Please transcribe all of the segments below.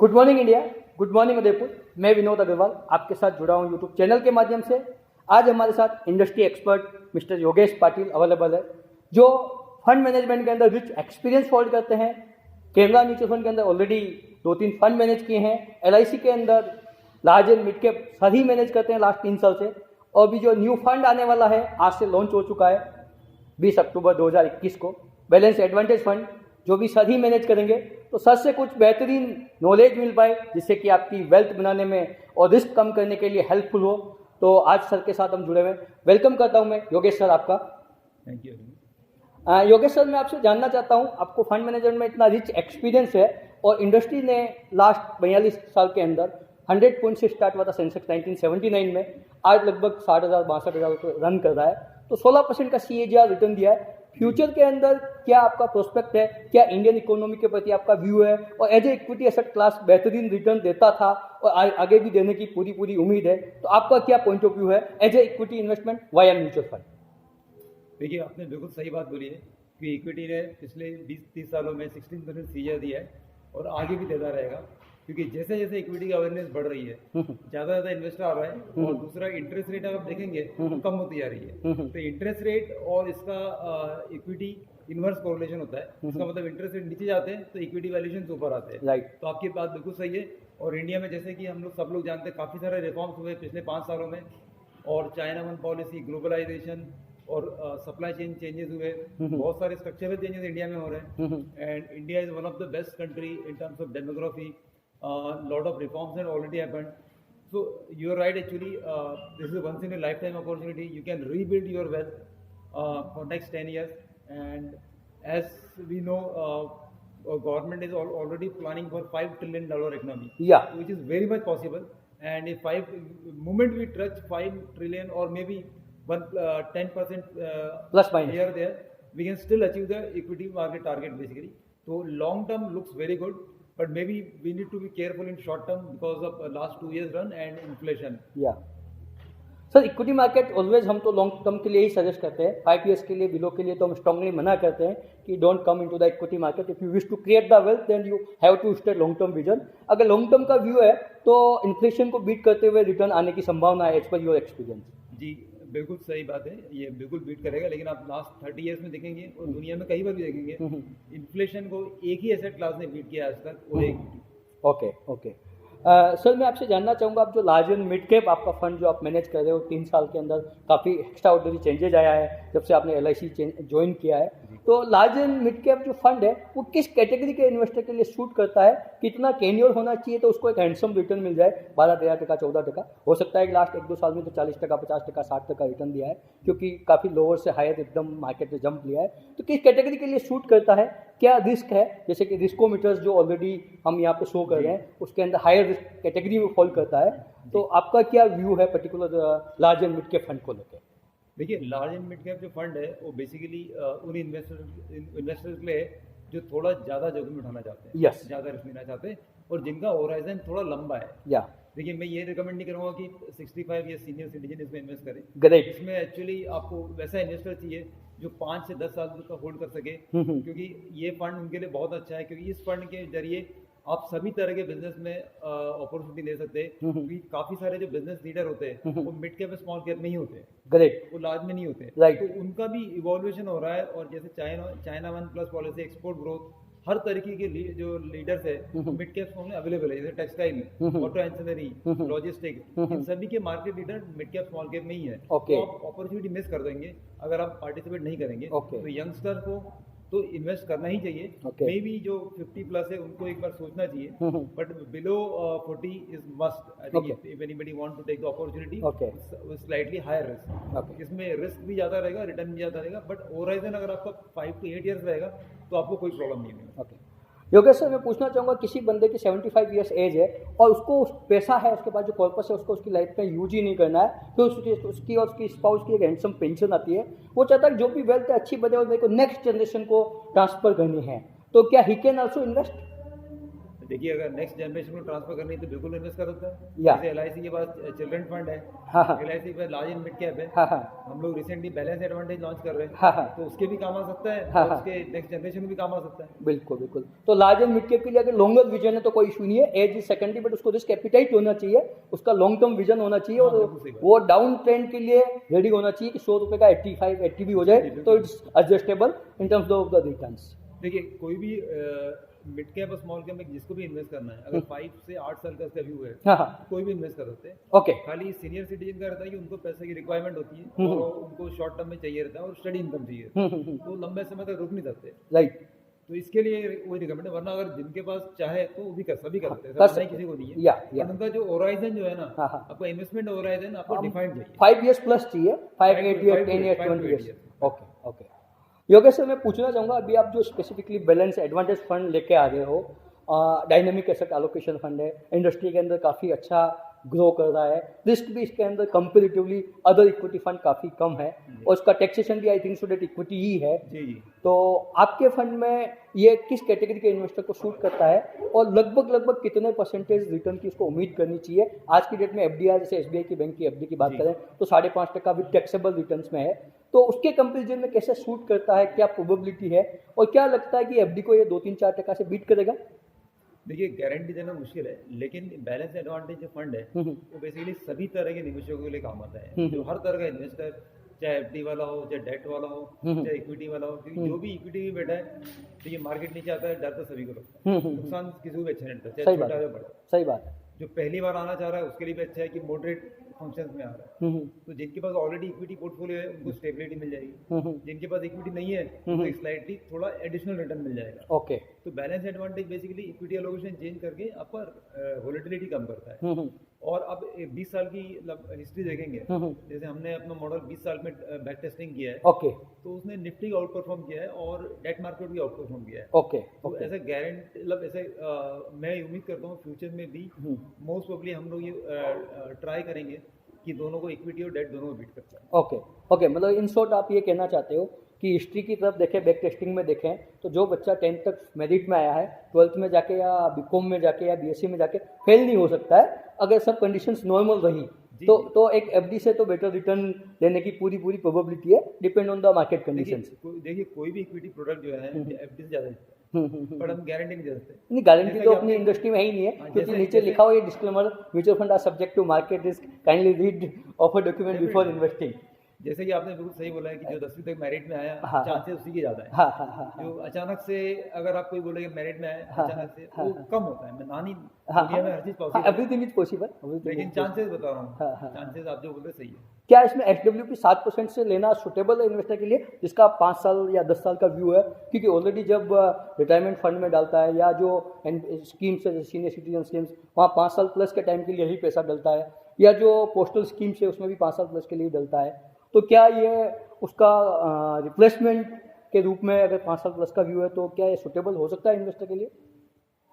Good morning India, good morning Udaipur. मैं विनोद अग्रवाल आपके साथ जुड़ा हूँ यूट्यूब चैनल के माध्यम से। आज हमारे साथ industry expert mister Yogesh Patil available है, जो फंड मैनेजमेंट के अंदर रिच एक्सपीरियंस होल्ड करते हैं। केरला म्यूचुअल फंड के अंदर ऑलरेडी 2-3 फंड मैनेज किए हैं। LIC के अंदर लार्ज एंड मिड कैप सभी मैनेज करते हैं लास्ट 3 साल से। और भी जो न्यू फंड आने वाला है आज से लॉन्च हो चुका है 20 अक्टूबर 2021 को, बैलेंस एडवांटेज फंड, जो भी सभी मैनेज करेंगे। तो सर से कुछ बेहतरीन नॉलेज मिल पाए जिससे कि आपकी वेल्थ बनाने में और रिस्क कम करने के लिए हेल्पफुल हो। तो आज सर के साथ हम जुड़े हुए हैं। वेलकम करता हूं मैं योगेश सर आपका। Thank you. योगेश सर, मैं आपसे जानना चाहता हूं, आपको फंड मैनेजमेंट में इतना रिच एक्सपीरियंस है और इंडस्ट्री ने लास्ट 42 साल के अंदर 100 पॉइंट से स्टार्ट हुआ था सेंसेक्स 1979 में, आज लगभग 60,000-62,000 रन कर रहा है। तो 16% का CAGR रिटर्न दिया है। फ्यूचर के अंदर क्या आपका प्रोस्पेक्ट है, क्या इंडियन इकोनॉमी के प्रति आपका व्यू है, और as a equity asset class बेहतरीन रिटर्न देता था और आगे भी देने की पूरी उम्मीद है। तो आपका क्या पॉइंट ऑफ व्यू है as a equity investment via mutual fund? देखिए, आपने बिल्कुल सही बात बोली है कि इक्विटी ने पिछले 20-30 सालों में 16% CAGR दिया है और आगे भी देता रहेगा, क्योंकि जैसे जैसे इक्विटी की अवेयरनेस बढ़ रही है, ज़्यादा इन्वेस्टर आ रहा है। और दूसरा, इंटरेस्ट रेट अगर आप देखेंगे तो कम होती जा रही है। तो इंटरेस्ट रेट और इसका इक्विटी इनवर्स कोरिलेशन होता है। इसका मतलब इंटरेस्ट रेट नीचे जाते हैं तो इक्विटी वैल्यूएशन ऊपर आते हैं। राइट। तो आपकी बात बिल्कुल सही है। और इंडिया में जैसे कि हम लोग सब लोग जानते हैं, काफ़ी सारे रिफॉर्म्स हुए पिछले 5 सालों में। और चाइना वन पॉलिसी, ग्लोबलाइजेशन और सप्लाई चेन चेंजेस हुए, बहुत सारे स्ट्रक्चरल चेंजेस इंडिया में हो रहे हैं। And India is one of the best country in terms of demography. Lot of reforms have already happened. So you are right, actually. This is a once in a lifetime opportunity. You can rebuild your wealth for next 10 years. And as we know, government is already planning for $5 trillion economy. Yeah. Which is very much possible. And if moment we touch 5 trillion or maybe 10% plus minus here there, we can still achieve the equity market target basically. So long term looks very good. But maybe we need to be careful in short term because of last 2 years run and inflation. Yeah. Sir, equity market always हम तो long term के लिए ही suggest करते हैं। 5 years के लिए, below के लिए तो हम स्ट्रांगली मना करते हैं कि don't come into the equity market. If you wish to create the wealth then you have to stay long term vision. अगर लॉन्ग टर्म का व्यू है तो इन्फ्लेशन को बीट करते हुए रिटर्न आने की संभावना है एज पर योर एक्सपीरियंस। जी, बिल्कुल सही बात है, ये बिल्कुल बीट करेगा। लेकिन आप लास्ट 30 years में देखेंगे और दुनिया में कहीं पर भी देखेंगे, इन्फ्लेशन को एक ही एसेट क्लास ने बीट किया आज तक, वो इक्विटी। ओके। सर, मैं आपसे जानना चाहूँगा, आप जो लार्ज एंड मिड कैप आपका फंड जो आप मैनेज कर रहे हो, 3 साल के अंदर काफ़ी एक्स्ट्रा ऑर्डिनरी चेंजेज आया है जब से आपने LIC ज्वाइन किया है। तो लार्ज एंड मिड कैप जो फंड है वो किस कैटेगरी के इन्वेस्टर के लिए सूट करता है? कितना टेन्योर होना चाहिए तो उसको एक हैंडसम रिटर्न मिल जाए? 12-13%, 14%। हो सकता है कि लास्ट 1-2 साल में तो 40%, 50%, 60% रिटर्न दिया है, क्योंकि काफ़ी लोअर से हायर एकदम मार्केट में जंप लिया है। तो किस कैटेगरी के लिए सूट करता है? क्या रिस्क है? जैसे कि रिस्कोमीटर्स जो ऑलरेडी हम यहाँ पे शो कर रहे हैं उसके अंदर हायर रिस्क कैटेगरी में फॉल करता है। तो आपका क्या व्यू है particular large and mid cap fund को लेकर? देखिए, लार्ज एंड मिड कैप जो फंड है वो बेसिकली उन इन्वेस्टर्स के लिए जो थोड़ा ज़्यादा जोखिम उठाना चाहते हैं, Yes. ज़्यादा रिस्क लेना चाहते हैं और जिनका होराइजन थोड़ा लंबा है। या देखिए, मैं ये रिकमेंड नहीं करूँगा कि 65 या सीनियर सिटीजन इसमें इन्वेस्ट करें। ग्रेट। इसमें एक्चुअली आपको वैसा इन्वेस्टर चाहिए जो 5 से 10 साल तक होल्ड कर सके, क्योंकि ये फंड उनके लिए बहुत अच्छा है। क्योंकि इस फंड के जरिए आप सभी तरह के बिजनेस में अपॉर्चुनिटी ले सकते हैं। क्योंकि काफ़ी सारे जो बिजनेस लीडर होते हैं वो मिड कैप स्मॉल कैप में ही होते हैं। ग्रेट। वो लार्ज में नहीं होते। Right. तो उनका भी इवोल्यूशन हो रहा है। और जैसे China one plus policy, export growth, हर तरीके के जो लीडर्स है मिड कैप स्मॉल में अवेलेबल है। जैसे टेक्सटाइल, ऑटो एंसिलरी, लॉजिस्टिक, इन सभी के market leader mid cap small cap में ही है। Okay. तो आप अपॉर्चुनिटी मिस कर देंगे अगर आप पार्टिसिपेट नहीं करेंगे। Okay. तो यंगस्टर को तो इन्वेस्ट करना ही चाहिए। Okay. मे बी जो 50 प्लस है उनको एक बार सोचना चाहिए, but below 40 is must. I think if anybody want to take the opportunity, slightly higher risk. इसमें रिस्क भी ज़्यादा रहेगा, रिटर्न भी ज़्यादा रहेगा, बट होराइजन अगर आपका 5 to 8 years रहेगा तो आपको कोई प्रॉब्लम नहीं है। ओके। योगेश सर, मैं पूछना चाहूँगा, किसी बंदे की 75 years एज है और उसको पैसा है, उसके पास जो कॉर्पस है उसको उसकी लाइफ में यूज ही नहीं करना है, तो उसकी और उसकी स्पाउस की एक हैंडसम पेंशन आती है, वो चाहता है जो भी वेल्थ है अच्छी बने और मेरे को नेक्स्ट जनरेशन को ट्रांसफर करनी है, तो क्या ही कैन ऑल्सो इन्वेस्ट? देखिए अगर नेक्स्ट जनरेशन को ट्रांसफर करनी है तो बिल्कुल इन्वेस्ट कर सकता है। या जैसे LIC के पास चिल्ड्रन फंड है, हाँ हाँ LIC पे लार्ज एंड मिड कैप है, हाँ हाँ हम लोग रिसेंटली बैलेंस एडवांटेज लॉन्च कर रहे हैं, हाँ हाँ तो उसके भी काम आ सकता है हाँ, और हाँ। उसके नेक्स्ट जनरेशन में भी काम आ सकता है। बिल्कुल बिल्कुल। तो लार्ज एंड मिड कैप के लिए अगर लॉन्गर विजन है तो कोई इशू नहीं है, एज इज सेकेंडरी, बट उसको रिस्क एपिटाइट होना चाहिए, उसका लॉन्ग टर्म विजन होना चाहिए हाँ, और बिल्कुल सही बात। वो डाउन ट्रेंड के लिए रेडी होना चाहिए कि 100 रुपये का 85 80 भी हो जाए तो it's adjustable in terms of the returns. देखिए कोई भी मिड कैप और स्मॉल कैप में जिसको भी इन्वेस्ट करना है, अगर 5 से 8 साल का इसका व्यू है, हाँ हाँ कोई भी इन्वेस्ट कर सकते हैं। ओके खाली सीनियर सिटीजन का रहता है कि उनको पैसे की रिक्वायरमेंट होती है और उनको शॉर्ट टर्म में चाहिए रहता है और स्टडी इनकम चाहिए, तो लंबे समय तक रुक नहीं सकते। राइट तो इसके लिए वही रिकमेंड है, वरना अगर जिनके पास चाहे तो वो भी कर सभी कर सकते हैं, कर ऐसा नहीं सकते किसी को नहीं है। या पर उनका जो होराइजन जो है ना, हाँ, हाँ। आपका इन्वेस्टमेंट होराइजन आपको डिफाइंड चाहिए। 5 years प्लस चाहिए, 5 8 years 10 years 20 years। Okay okay. Yogesh sir मैं पूछना चाहूँगा, अभी आप जो स्पेसिफिकली बैलेंस एडवांटेज फंड लेके आ रहे हो, डायनेमिक एसेट एलोकेशन फंड है, इंडस्ट्री के अंदर काफ़ी अच्छा ग्रो कर रहा है, रिस्क भी इसके अंदर कंपेरेटिवली अदर इक्विटी फंड काफ़ी कम है और उसका टैक्सेशन भी I think so debt equity ही है। जी जी। तो आपके फंड में ये किस कैटेगरी के इन्वेस्टर को सूट करता है और लगभग कितने परसेंटेज रिटर्न की उसको उम्मीद करनी चाहिए? आज की डेट में FDR जैसे SBI की बैंक की FD की बात जी। करें तो 5.5% विद टैक्सेबल रिटर्न्स में है, तो उसके कंपेरिजन में कैसे सूट करता है, क्या प्रोबेबिलिटी है और क्या लगता है कि FD को ये 2-3-4% से बीट करेगा? देखिए गारंटी देना मुश्किल है, लेकिन बैलेंस एडवांटेज जो फंड है वो बेसिकली सभी तरह के निवेशकों के लिए काम आता है। जो हर तरह का इन्वेस्टर, चाहे FD वाला हो, चाहे डेट वाला हो, चाहे इक्विटी वाला हो, क्योंकि जो भी इक्विटी में बैठा है, तो ये मार्केट नीचे आता है, डर तो सभी को लगता है, नुकसान किसी को भी अच्छा नहीं लगता, सही चाहे बात छोटा है, या बड़ा। सही बात है। जो पहली बार आना चाह रहा है उसके लिए भी अच्छा है कि मॉडरेट फंक्शंस में आ रहा है। तो जिनके पास ऑलरेडी इक्विटी पोर्टफोलियो है उनको स्टेबिलिटी मिल जाएगी, जिनके पास इक्विटी नहीं है उनको स्लाइटली थोड़ा एडिशनल रिटर्न मिल जाएगा। ओके तो balance advantage basically equity allocation change करके आपका वोलेटिलिटी कम करता है। और अब 20 साल की हिस्ट्री देखेंगे, जैसे हमने अपना मॉडल 20 साल में बैक टेस्टिंग किया है, ओके तो उसने निफ्टी आउट परफॉर्म किया है और डेट मार्केट भी आउट परफॉर्म किया है। ओके तो ऐसे गारंटी मतलब ऐसे मैं उम्मीद करता हूँ फ्यूचर में भी मोस्ट प्रोबेबली हम लोग ये ट्राई करेंगे कि दोनों को इक्विटी और डेट दोनों को बीट करता है। Okay okay. मतलब इन शॉर्ट आप ये कहना चाहते हो कि हिस्ट्री की तरफ देखें, बैक टेस्टिंग में देखें तो जो बच्चा 10th तक मेरिट में आया है, 12th में जाके या BCom में जाके या BSc में जाके फेल नहीं हो सकता है अगर सब कंडीशंस नॉर्मल रही तो एक FD से तो बेटर रिटर्न देने की पूरी प्रोबेबिलिटी है, depend on the market conditions. देखिए कोई भी इक्विटी प्रोडक्ट जो है FD से ज़्यादा देता है, पर हम गारंटी नहीं दे सकते। नहीं, गारंटी जैसा तो कि अपनी आपने- इंडस्ट्री में ही नहीं है, क्योंकि जैसे- नीचे जैसे- लिखा हुआ ये disclaimer, mutual fund are subject to market risk, kindly read offer document before investing. जैसे कि आपने बिल्कुल सही बोला है कि जो 10वीं तक मेरिट में आया, हाँ, चांसेस उसी के ज़्यादा है। हाँ हाँ हाँ जो अचानक से अगर आप कोई बोलेगा मेरिट में आया अचानक से, वो कम होता है। मैं नानी हाँ, दुनिया में हर चीज़ हाँ, पॉसिबल, एवरीथिंग इज पॉसिबल, लेकिन चांसेस बता रहा हूँ, हाँ, हाँ। चांसेस आप जो बोल रहे सही है। क्या इसमें SWP 7% से लेना सुटेबल है इन्वेस्टर के लिए जिसका 5 साल या 10 साल का व्यू है? क्योंकि ऑलरेडी जब रिटायरमेंट फंड में डालता है या जो स्कीम्स है, सीनियर सिटीजन स्कीम्स, वहाँ 5 साल प्लस के टाइम के लिए ही पैसा डलता है, या जो पोस्टल स्कीम्स है उसमें भी 5 साल प्लस के लिए डलता है, तो क्या ये उसका रिप्लेसमेंट के रूप में अगर 5 साल प्लस का व्यू है तो क्या ये सुटेबल हो सकता है इन्वेस्टर के लिए?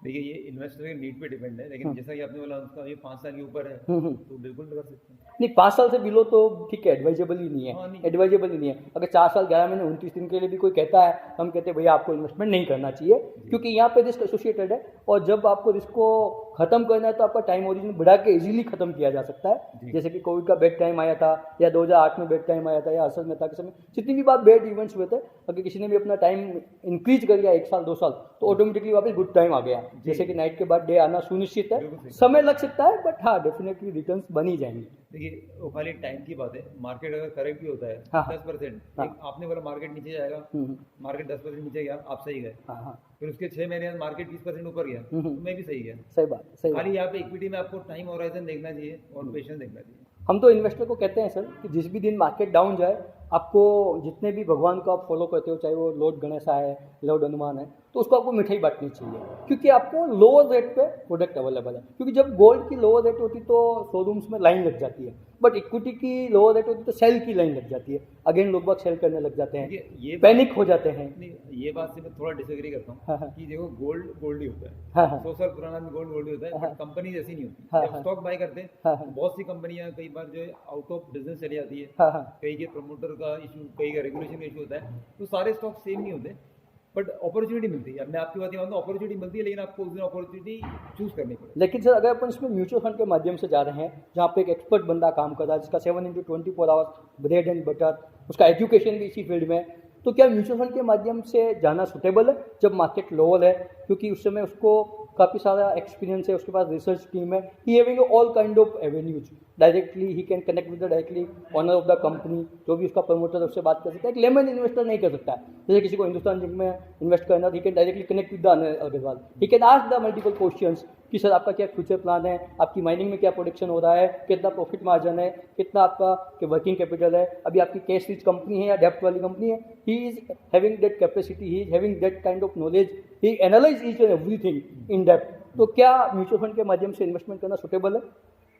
देखिए ये इन्वेस्टर के नीड पे डिपेंड है, लेकिन जैसा कि आपने बोला उसका ये 5 साल के ऊपर है तो बिल्कुल कर सकते हैं। नहीं, 5 साल से बिलो तो ठीक है, एडवाइजेबल ही नहीं हाँ, है, नहीं। एडवाइजेबल ही नहीं है। अगर 4 साल 11 महीने 29 दिन के लिए भी कोई कहता है, हम कहते हैं भैया आपको इन्वेस्टमेंट नहीं करना चाहिए, क्योंकि यहाँ पे रिस्क एसोसिएटेड है और जब आपको रिस्क को खत्म करना है तो आपका टाइम ओरिजिन बढ़ा के इजीली खत्म किया जा सकता है। जैसे कि कोविड का बेड टाइम आया था या 2008 में बेड टाइम आया था या हर्षद मेहता के समय, जितनी भी बार बेड इवेंट्स हुए थे, अगर किसी ने भी अपना टाइम इंक्रीज कर लिया 1 साल 2 साल तो ऑटोमेटिकली वापस गुड टाइम आ गया। जैसे कि नाइट के बाद डे आना सुनिश्चित है, समय लग सकता है बट हाँ डेफिनेटली रिटर्न्स बन ही जाएंगे। देखिए वो खाली टाइम की बात है, मार्केट अगर करेक्ट भी होता है हाँ, 10%, आपने बोला मार्केट नीचे जाएगा, मार्केट 10% नीचे गया, आप सही गए, हाँ हाँ फिर उसके 6 महीने बाद मार्केट 20% ऊपर गया तो मैं भी सही गया। सही बात है, सही बात। खाली यहाँ पे इक्विटी में आपको टाइम होराइजन देखना चाहिए और पेशेंस देखना चाहिए। हम तो इन्वेस्टर को कहते हैं सर कि जिस भी दिन मार्केट डाउन जाए, आपको जितने भी भगवान को आप फॉलो करते हो, चाहे वो लॉर्ड गणेशा है, लॉर्ड हनुमान है, तो उसको आपको मिठाई बांटनी चाहिए, क्योंकि आपको लोअर रेट पे प्रोडक्ट अवेलेबल है। क्योंकि जब गोल्ड की लोअर रेट होती तो शोरूम्स में लाइन लग जाती है, बट इक्विटी की लोअर रेट होती तो सेल की लाइन लग जाती है, अगेन लोग बाग सेल करने लग जाते हैं, ये पैनिक हो जाते हैं। नहीं, ये बात से मैं थोड़ा डिसएग्री करता हाँ, हूँ हाँ। कि देखो गोल्ड ही होता है, हाँ हाँ 100 साल पुराना भी गोल्ड ही होता है, बट कंपनी ऐसी नहीं होती। हाँ, जब हाँ। स्टॉक बाय करते हैं हाँ, तो हाँ। बहुत सी कंपनियां कई बार जो है आउट ऑफ बिजनेस चली जाती है, हाँ हाँ कई के प्रमोटर का इशू, कई का रेगुलेशन का इशू होता है, तो सारे स्टॉक सेम नहीं होते। बट अपॉर्चुनिटी मिलती है। मैं आपकी बात मानता हूँ, अपॉर्चुनिटी मिलती है, लेकिन आपको उस दिन अपॉर्चुनिटी चूज करनी पड़ेगी। लेकिन सर अगर अपन इसमें म्यूचुअल फंड के माध्यम से जा रहे हैं जहाँ पे एक एक्सपर्ट बंदा काम कर रहा है जिसका 7 into 24 hours bread and butter, उसका एजुकेशन भी इसी फील्ड में है, तो क्या म्यूचुअल फंड के माध्यम से जाना सुटेबल है जब मार्केट लोअर है? क्योंकि उस समय उसको काफ़ी सारा एक्सपीरियंस है, उसके पास रिसर्च टीम है, ही having all kind of avenues, directly he can connect with the directly owner of the company, जो भी उसका प्रमोटर है उससे बात कर सकता है। एक लेमन इन्वेस्टर नहीं कर सकता है, जैसे किसी को हिंदुस्तान जिंक में इन्वेस्ट करना, he can directly connect with the Agarwal, he can ask the multiple questions कि सर आपका क्या फ्यूचर प्लान है, आपकी माइनिंग में क्या प्रोडक्शन हो रहा है, कितना प्रॉफिट मार्जिन है, कितना आपका वर्किंग कैपिटल है, अभी आपकी कैश रिच कंपनी है या डेप्ट वाली कंपनी है। He is having that capacity, he is having that kind of knowledge, he analyse each and everything in depth. तो क्या म्यूचुअल फंड के माध्यम से इन्वेस्टमेंट करना सुटेबल है?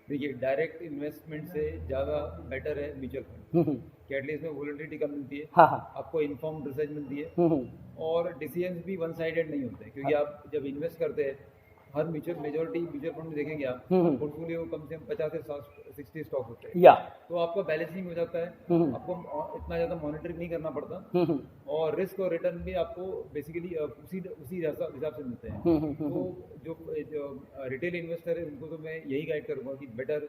देखिए, डायरेक्ट इन्वेस्टमेंट से ज़्यादा बेटर है म्यूचुअल फंड कि एटलीस्ट में वॉलेटिलिटी कम मिलती है, हाँ हाँ। आपको इन्फॉर्म्ड रिसर्च मिलती है, और डिसीजंस भी वन साइडेड नहीं होते, क्योंकि आप जब इन्वेस्ट करते हैं, हर मेजोरिटी म्यूचुअल फंड में देखेंगे आप, पोर्टफोलियो कम से कम 50 से 60 स्टॉक होते हैं, या तो आपका बैलेंसिंग हो जाता है, आपको इतना ज़्यादा मॉनिटरिंग नहीं करना पड़ता, और रिस्क और रिटर्न भी आपको बेसिकली उसी हिसाब से मिलते हैं। तो जो रिटेल इन्वेस्टर है उनको तो मैं यही गाइड करूँगा कि बेटर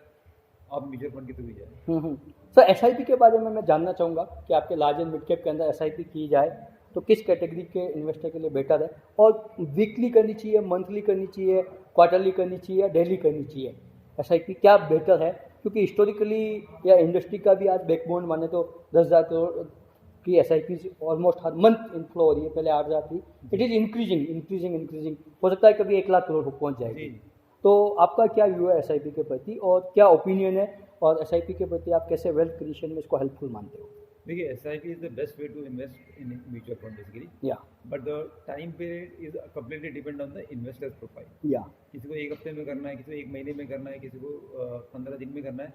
आप म्यूचुअल फंड के थ्रू ही जाए। सर एसआईपी के बारे में मैं जानना चाहूँगा कि आपके लार्ज एंड मिड कैप के अंदर एसआईपी की जाए तो किस कैटेगरी के इन्वेस्टर के लिए बेटर है, और वीकली करनी चाहिए, मंथली करनी चाहिए, क्वार्टरली करनी चाहिए या डेली करनी चाहिए? एसआईपी क्या बेटर है? क्योंकि हिस्टोरिकली या इंडस्ट्री का भी आज बैकबोन माने तो 10,000 करोड़ की एसआईपी ऑलमोस्ट हर मंथ इनफ्लो हो रही है, पहले 8,000 थी, इट इज़ इंक्रीजिंग, हो सकता है कभी 1,00,000 करोड़ पहुँच जाएगी। तो आपका क्या व्यू है एसआईपी के प्रति और क्या ओपिनियन है, और एसआईपी के प्रति आप कैसे वेल्थ क्रिएशन में इसको हेल्पफुल मानते हो? देखिए, SIP is the best way to invest in mutual fund basically, yeah but the time period is completely depend on the investors profile. या किसी को 1 हफ्ते में करना है, किसी को 1 महीने में करना है, किसी को 15 दिन में करना है,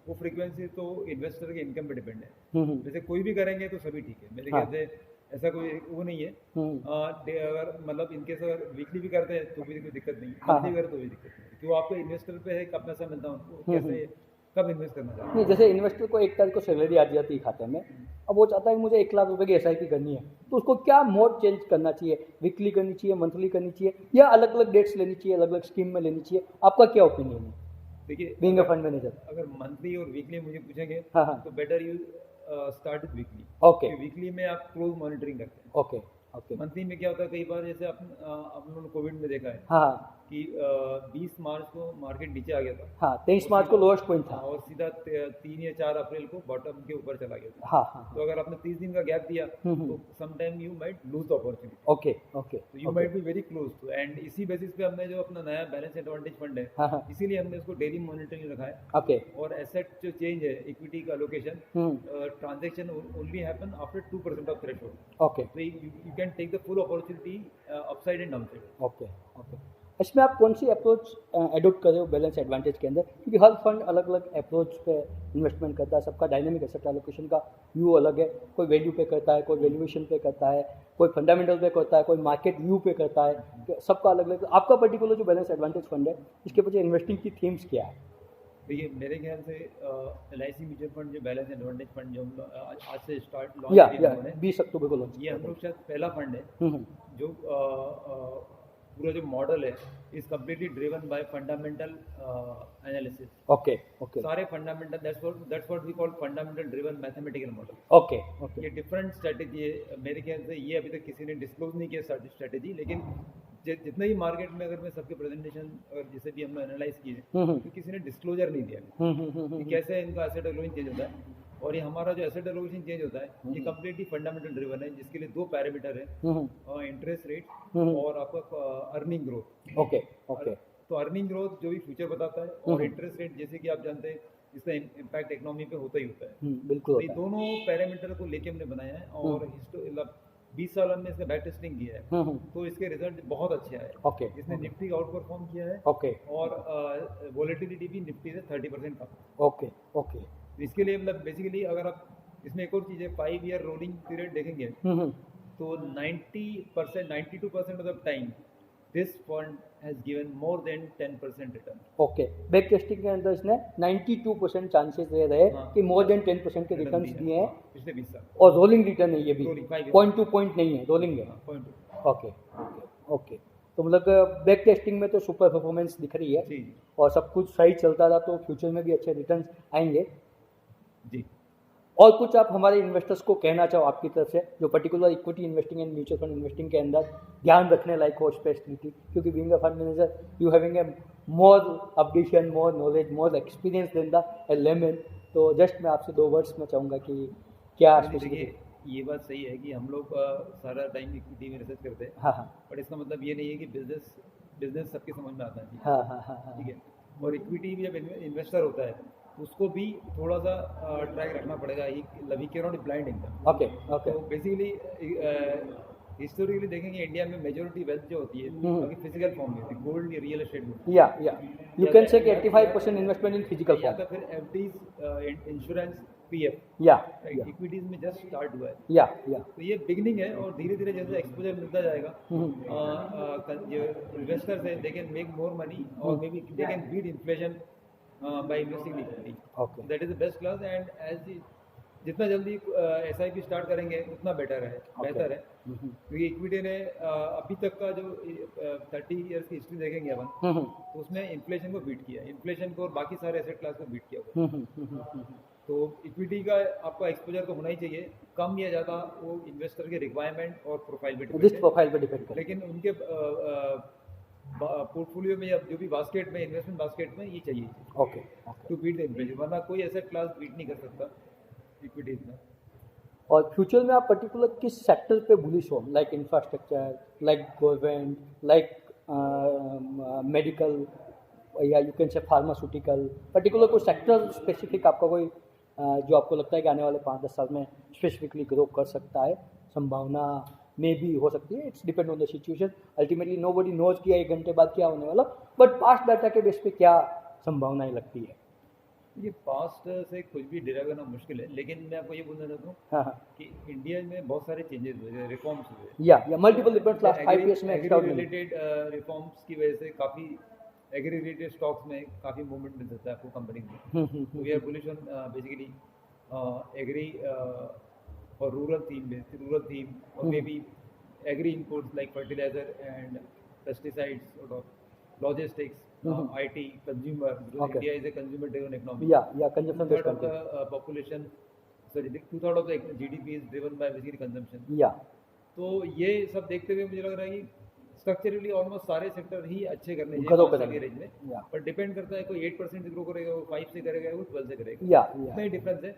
वो फ्रीक्वेंसी तो इन्वेस्टर के इनकम पे डिपेंड है। जैसे कोई भी करेंगे तो सभी ठीक है, मेरे ख्याल से ऐसा कोई वो नहीं है। अगर मतलब इनकेस अगर वीकली भी करते हैं तो भी कोई दिक्कत नहीं है, मंथली करें तो भी दिक्कत नहीं है, क्यों आपको इन्वेस्टर पे है कब पैसा मिलता है उनको, कैसे कब इन्वेस्ट करना चाहते हैं। नहीं, जैसे इन्वेस्टर को 1 तारीख को सैलरी आ जाती है खाते में, अब वो चाहता है कि मुझे 1,00,000 रुपए की एसआईपी करनी है, तो उसको क्या मोड चेंज करना चाहिए? वीकली करनी चाहिए, मंथली करनी चाहिए, या अलग अलग डेट्स लेनी चाहिए, अलग अलग स्कीम में लेनी चाहिए? आपका क्या ओपिनियन है देखिए, बीइंग अ फंड मैनेजर? अगर मंथली और वीकली मुझे पूछेंगे हाँ हाँ। तो better you start with weekly. Okay weekly में आप क्लोज मॉनिटरिंग करते हैं। Okay okay. मंथली में क्या होता है, कई बार जैसे आप लोगों ने कोविड में देखा है हाँ कि 20 मार्च को मार्केट नीचे आ गया था, हाँ, 23 मार्च को लोएस्ट पॉइंट था। और सीधा 3 या 4 अप्रैल को बॉटम के ऊपर चला गया था। हाँ हाँ। तो अगर आपने 30 दिन का गैप दिया तो some time you might lose the opportunity, okay okay तो you might be very close to. And इसी बेसिस पे हमने जो अपना नया बैलेंस एडवांटेज फंड है, हाँ हाँ। इसीलिए हमने उसको डेली मॉनिटरिंग रखा है। ओके और एसेट जो चेंज है, इक्विटी का location, transaction only happen after 2% of threshold, okay तो you can take the full opportunity upside and downside. Okay okay. इसमें आप कौन सी अप्रोच एडोप्ट कर रहे हो बैलेंस एडवांटेज के अंदर? क्योंकि हर फंड अलग अलग अप्रोच पे इन्वेस्टमेंट करता है, सबका डायनेमिक एसेट एलोकेशन का व्यू अलग है, कोई वैल्यू पे करता है, कोई वैल्यूएशन पे करता है, कोई फंडामेंटल पे करता है, कोई मार्केट व्यू पे करता है, सबका अलग अलग। आपका पर्टिकुलर जो बैलेंस एडवांटेज फंड है, इसके पीछे इन्वेस्टिंग की थीम्स क्या है? देखिए, मेरे ख्याल से LIC म्यूचुअल फंड जो बैलेंस एडवांटेज फंड जो हम आज से स्टार्ट लॉन्च या किया उन्होंने, 20 अक्टूबर को लॉन्च ये हम लोग शायद पहला फंड है जो पूरा जो मॉडल है is completely driven by fundamental analysis. Okay okay सारे fundamental, that's what we call fundamental driven mathematical model. Okay okay. ये डिफरेंट स्ट्रेटेजी है, मेरे ख्याल से ये अभी तक किसी ने डिस्क्लोज नहीं किया स्ट्रेटेजी, लेकिन जितने भी मार्केट में अगर मैं सबके प्रेजेंटेशन और जैसे भी हमने एनालाइज किए तो किसी ने डिस्क्लोजर नहीं दिया कि कैसे इनका एसेट एलोकेशन चेंज होता है। और ये हमारा जो एसेट एलोकेशन चेंज होता है ये कम्प्लीटली फंडामेंटल ड्रिवन है, जिसके लिए 2 पैरामीटर है, इंटरेस्ट रेट और आपका अर्निंग ग्रोथ। Okay okay. तो अर्निंग ग्रोथ जो भी फ्यूचर बताता है, और इंटरेस्ट रेट जैसे कि आप जानते हैं इसका इम्पैक्ट इकोनॉमी पे होता ही होता है। बिल्कुल। तो ये दोनों पैरामीटर को लेके हमने बनाया है, और 20 साल हमने इसका बैक टेस्टिंग किया है, तो इसके रिजल्ट बहुत अच्छे आए। ओके। इसने निफ्टी का आउट परफॉर्म किया है, ओके और वोलेटिलिटी भी निफ्टी से 30% कम। Okay okay. तो इसके लिए मतलब बेसिकली अगर आप इसमें एक और चीज़ है, 5 ईयर रोलिंग पीरियड देखेंगे तो 92% of the time this fund has given more than 10% return. Okay, back testing के अंदर इसने 92% चांसेस दे रहे हैं हाँ। कि मोर देन 10% के रिटर्न रिटर्न्स दिए हैं पिछले 20 साल और रोलिंग रिटर्न है ये भी, Rolling, 5 years. Point two point नहीं है, रोलिंग है। पॉइंट ओके ओके ओके, तो मतलब बैक टेस्टिंग में तो सुपर परफॉर्मेंस दिख रही है जी और सब कुछ सही चलता रहा तो फ्यूचर में भी अच्छे रिटर्न्स आएंगे। जी। और कुछ आप हमारे इन्वेस्टर्स को कहना चाहो आपकी तरफ से, जो particular equity investing and mutual fund investing के अंदर ध्यान रखने लायक हो स्पेशलिटी, क्योंकि being a fund manager you having a more updation, more knowledge, more experience then the layman, तो जस्ट मैं आपसे 2 वर्ड्स में चाहूँगा कि क्या स्पेशली। देखिए ये बात सही है कि हम लोग सारा टाइम इक्विटी में रिसर्च करते हैं, हाँ हाँ बट इसका मतलब ये नहीं है कि बिजनेस सबके समझ में आता है जी। हाँ हाँ हाँ ठीक है, और इक्विटी भी जब इन्वेस्टर होता है उसको भी थोड़ा सा ट्रैक रखना पड़ेगा। ही कैन नॉट ब्लाइंड एकदम। ओके ओके तो बेसिकली हिस्टोरिकली देखेंगे इंडिया में मेजोरिटी वेल्थ जो होती है अभी फिजिकल फॉर्म में होती है, गोल्ड या रियल एस्टेट में, या यू कैन से कि 85% इन्वेस्टमेंट इन फिजिकल या फॉर्म, तो फिर एफडीज, इंश्योरेंस, पीएफ, या इक्विटीज में जस्ट स्टार्ट हुआ है। या तो ये बिगिनिंग है और धीरे धीरे जैसे एक्सपोजर मिलता जाएगा जो इन्वेस्टर्स है they can make more money और मे be they can beat inflation by investing in equity. Okay that is the best class and as जितना जल्दी एसआईपी स्टार्ट करेंगे उतना बेटर है, बेहतर है, क्योंकि इक्विटी ने अभी तक का जो 30 इयर्स की हिस्ट्री देखेंगे अपन तो उसमें इन्फ्लेशन को बीट किया, इन्फ्लेशन को और बाकी सारे एसेट क्लास को बीट किया। तो इक्विटी का आपका एक्सपोजर तो होना ही चाहिए, कम या ज़्यादा वो इन्वेस्टर के रिक्वायरमेंट और प्रोफाइल पे डिपेंड रिस्क है, प्रोफाइल पे डिपेंड करता लेकिन उनके पोर्टफोलियो में या जो भी बास्केट में, इन्वेस्टमेंट बास्केट में ये चाहिए है। Okay okay, to beat the inflation, वरना कोई एसेट क्लास बीट नहीं कर सकता इक्विटीज में। और फ्यूचर में आप पर्टिकुलर किस सेक्टर पे बुलिश हो, like infrastructure, like government, like medical, या you can say pharmaceutical, particular कोई सेक्टर स्पेसिफिक आपका कोई जो आपको लगता है कि आने वाले 5-10 साल में स्पेसिफिकली ग्रो कर सकता है, संभावना में भी हो सकती है, it's depend on the situation, ultimately nobody knows कि 1 घंटे बाद क्या होने वाला, बट पास्ट डाटा के बेस पे क्या संभावनाएं लगती है? ये पास्ट से कुछ भी डिराइव करना मुश्किल है, लेकिन मैं आपको ये बोलना चाहता हूँ हाँ हाँ, कि इंडिया में बहुत सारे चेंजेस हुए, रिफॉर्म्स हुए, या मल्टीपल डिफरेंट लास्ट 5 इयर्स में एग्री एक्स्ट्राऑर्डिनरी। रिलेटेड रिफॉर्म्स की वजह से काफ़ी एग्री रिलेटेड स्टॉक्स में काफ़ी मूवमेंट मिल सकता है आपको कंपनी में। तो we are bullish on basically agri और रूरल थीम और may be agri inputs like fertiliser and pesticides और logistics, IT, consumer, because Okay. India is a consumer driven economy. या consumption based Two-thirds of country, the population, sorry, 2/3 of the GDP is driven by basically consumption. या तो ये सब देखते हुए मुझे लग रहा है कि स्ट्रक्चरली ऑलमोस्ट सारे सेक्टर ही अच्छे करने ग्रो चाहिए करेंगे। रेंज में, या पर डिपेंड करता है कोई 8% से ग्रो करेगा, वो 5 से करेगा, वो 12 से करेगा, या इतना ही डिफरेंस है।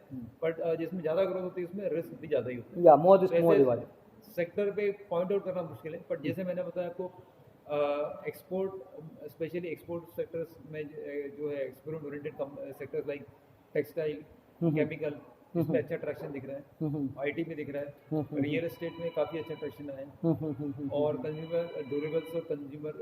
बट जिसमें ज़्यादा ग्रोथ होती है उसमें रिस्क भी ज़्यादा ही होता है। या मोर रिस्क तो मोर ऐसे रिवार्ड। सेक्टर पे पॉइंट आउट करना मुश्किल है, बट जैसे मैंने बताया आपको एक्सपोर्ट, स्पेशली एक्सपोर्ट सेक्टर्स में जो है export oriented sectors like textile, chemical, इसमें अच्छा ट्रैक्शन दिख रहा है, IT में दिख रहा है, रियल एस्टेट में काफ़ी अच्छा ट्रैक्शन आया है, और कंज्यूमर ड्यूरेबल्स और कंज्यूमर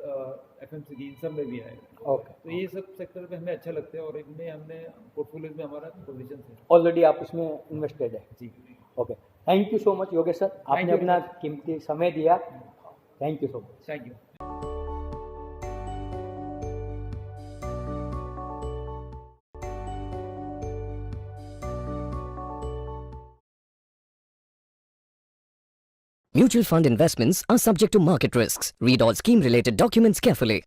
FMCG इन सब में भी आएगा। ओके, तो ये सब सेक्टर पे हमें अच्छा लगता है और इनमें हमने पोर्टफोलियोज में हमारा पोजीशन है ऑलरेडी आप इसमें इन्वेस्टेड है। जी। Okay, thank you so much Yogesh sir, आपने you, अपना कीमती समय दिया, thank you so much. Thank you. Mutual fund investments are subject to market risks. Read all scheme-related documents carefully.